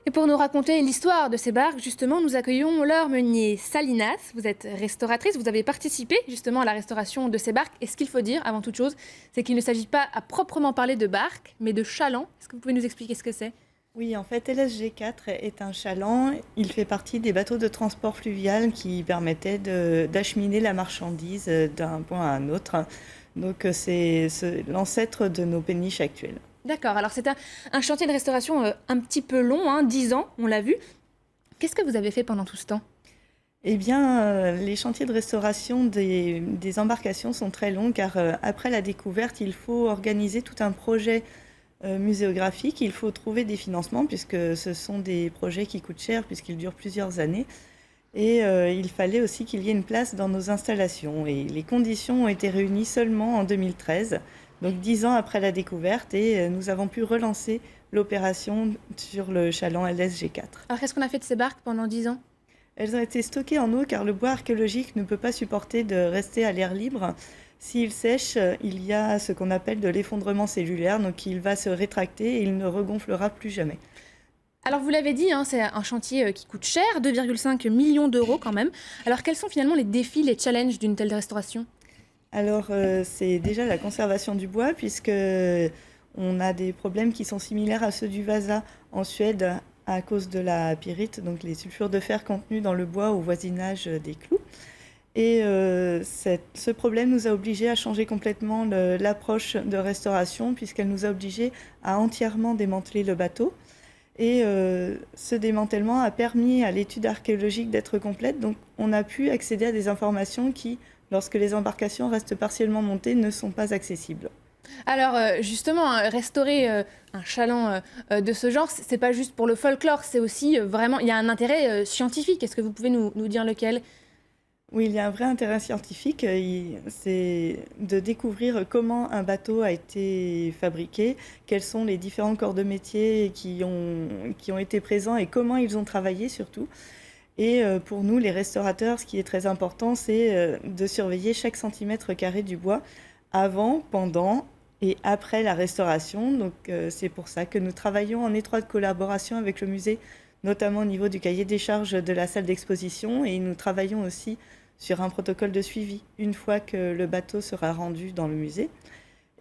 Et pour nous raconter l'histoire de ces barques, justement, nous accueillons Laure Meunier-Salinas. Vous êtes restauratrice, vous avez participé justement à la restauration de ces barques. Et ce qu'il faut dire, avant toute chose, c'est qu'il ne s'agit pas à proprement parler de barques, mais de chalands. Est-ce que vous pouvez nous expliquer ce que c'est? Oui, en fait, LSG4 est un chaland. Il fait partie des bateaux de transport fluvial qui permettaient d'acheminer la marchandise d'un point à un autre. Donc, c'est l'ancêtre de nos péniches actuelles. D'accord, alors c'est un chantier de restauration un petit peu long, 10 ans, on l'a vu. Qu'est-ce que vous avez fait pendant tout ce temps? Eh bien, les chantiers de restauration des embarcations sont très longs car après la découverte, il faut organiser tout un projet muséographique. Il faut trouver des financements puisque ce sont des projets qui coûtent cher puisqu'ils durent plusieurs années. Et il fallait aussi qu'il y ait une place dans nos installations. Et les conditions ont été réunies seulement en 2013, donc 10 ans après la découverte, et nous avons pu relancer l'opération sur le chaland LSG4. Alors qu'est-ce qu'on a fait de ces barques pendant 10 ans? Elles ont été stockées en eau car le bois archéologique ne peut pas supporter de rester à l'air libre. S'il sèche, il y a ce qu'on appelle de l'effondrement cellulaire, donc il va se rétracter et il ne regonflera plus jamais. Alors vous l'avez dit, c'est un chantier qui coûte cher, 2,5 millions d'euros quand même. Alors quels sont finalement les défis, les challenges d'une telle restauration? Alors, c'est déjà la conservation du bois, puisque on a des problèmes qui sont similaires à ceux du Vasa en Suède à cause de la pyrite, donc les sulfures de fer contenus dans le bois au voisinage des clous. Et ce problème nous a obligés à changer complètement l'approche de restauration, puisqu'elle nous a obligés à entièrement démanteler le bateau. Et ce démantèlement a permis à l'étude archéologique d'être complète, donc on a pu accéder à des informations qui, lorsque les embarcations restent partiellement montées, ne sont pas accessibles. Alors justement, restaurer un chaland de ce genre, c'est pas juste pour le folklore, c'est aussi vraiment, il y a un intérêt scientifique. Est-ce que vous pouvez nous dire lequel? Oui, il y a un vrai intérêt scientifique, c'est de découvrir comment un bateau a été fabriqué, quels sont les différents corps de métier qui ont été présents et comment ils ont travaillé surtout. Et pour nous, les restaurateurs, ce qui est très important, c'est de surveiller chaque centimètre carré du bois avant, pendant et après la restauration. Donc c'est pour ça que nous travaillons en étroite collaboration avec le musée, notamment au niveau du cahier des charges de la salle d'exposition. Et nous travaillons aussi sur un protocole de suivi une fois que le bateau sera rendu dans le musée.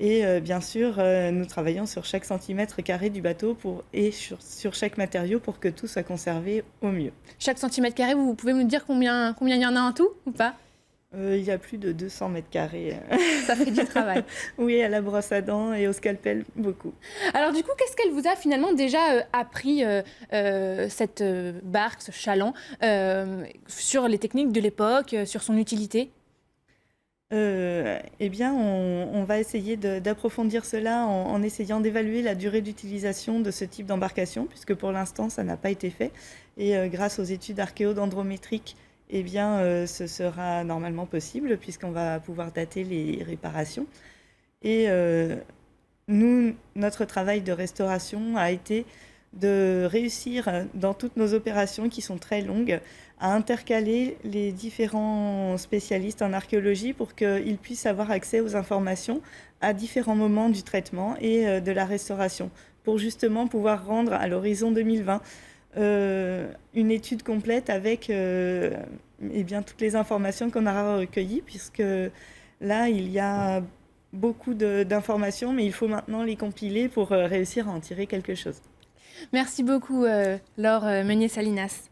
Et bien sûr, nous travaillons sur chaque centimètre carré du bateau et sur chaque matériau pour que tout soit conservé au mieux. Chaque centimètre carré, vous pouvez nous dire combien il y en a en tout ou pas? Il y a plus de 200 mètres carrés. Ça fait du travail. Oui, à la brosse à dents et au scalpel, beaucoup. Alors du coup, qu'est-ce qu'elle vous a finalement déjà appris, cette barque, ce chaland, sur les techniques de l'époque, sur son utilité? Eh bien, on va essayer d'approfondir cela en essayant d'évaluer la durée d'utilisation de ce type d'embarcation, puisque pour l'instant, ça n'a pas été fait. Et grâce aux études archéodendrométriques, eh bien, ce sera normalement possible, puisqu'on va pouvoir dater les réparations. Et nous, notre travail de restauration a été de réussir dans toutes nos opérations qui sont très longues à intercaler les différents spécialistes en archéologie pour qu'ils puissent avoir accès aux informations à différents moments du traitement et de la restauration pour justement pouvoir rendre à l'horizon 2020 une étude complète avec eh bien, toutes les informations qu'on aura recueillies, puisque là, il y a beaucoup d'informations, mais il faut maintenant les compiler pour réussir à en tirer quelque chose. Merci beaucoup, Laure Meunier-Salinas.